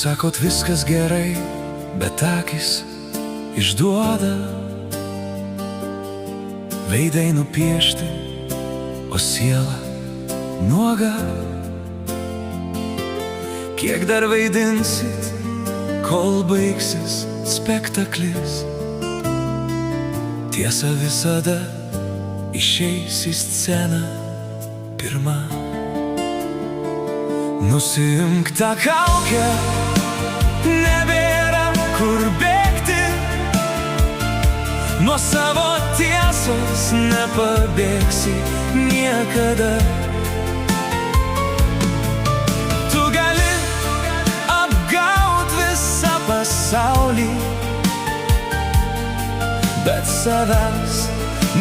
Sakot, viskas gerai, bet akis išduoda. Veidai nupiešti, o siela nuoga. Kiek dar vaidinsit, kol baigsis spektaklis? Tiesa visada išeis į sceną pirma. Nusiimk tą kaukę, nebėra kur bėgti. Nuo savo tiesos nepabėgsi niekada. Tu gali apgaut visą pasaulį, bet savęs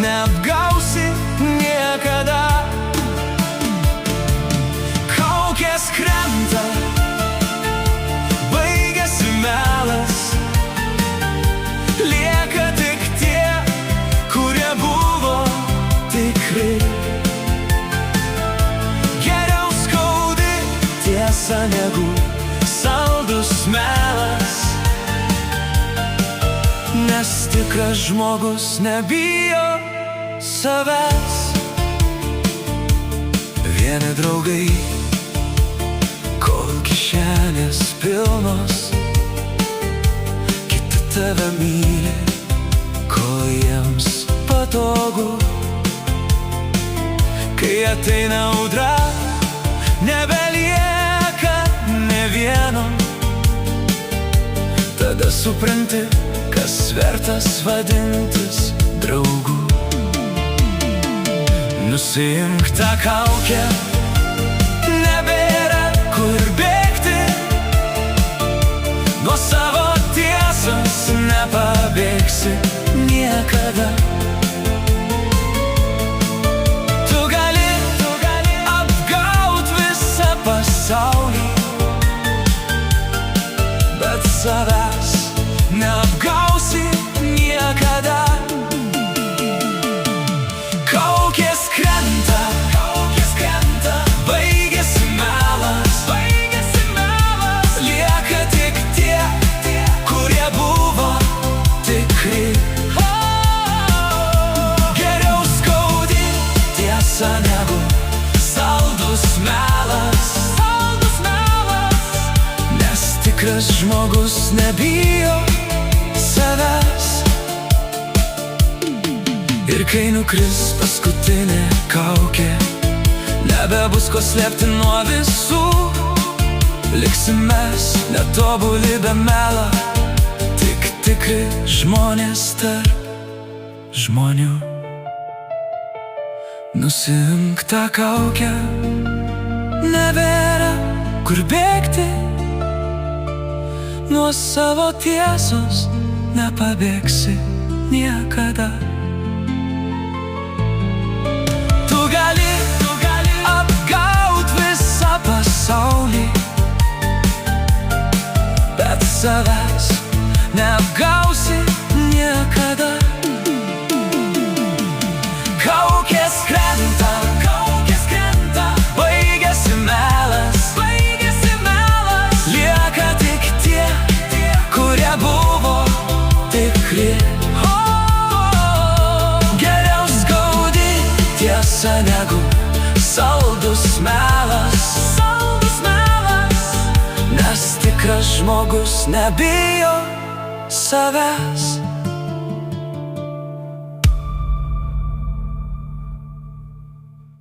neapgausi niekada. Kaukės krenta, baigiasi melas, lieka tik tie, kurie buvo tikri. Geriau skaudi tiesa negu saldus melas, nes tikras žmogus nebijo savęs. Vieni draugai, kol kišenės pilnos, kiti tave myli, kol jiems patogu. Kai ateina audra, nebelieka nė vieno. Tada supranti, kas vertas vadintis draugu. Nusiimk tą kaukę, nebėra kur bėgti. Nuo savo tiesos nepabėgsi niekada. Tu gali apgaut visą pasaulį, bet savęs neapgausi niekada. Kaukės krenta, baigiasi melas, lieka tik tie, kurie buvo tikri. Geriau skaudi tiesa negu saldus melas, nes tikras žmogus nebijo savęs. Ir kai nukris paskutinė kaukė, nebebus ko slėpti nuo visų. Liksim mes netobuli be melo, tik tikri žmonės tarp žmonių. Nusiimk tą kaukę, nebėra kur bėgti. Nuo savo tiesos nepabėgsi niekada. Tu gali apgaut visą pasaulį, bet savęs neapgausi niekada. Kaukės krenta, baigiasi melas, lieka tik tie, kurie buvo tikri. Geriau skaudi tiesa negu saldus melas, nes tikras žmogus nebijo savęs.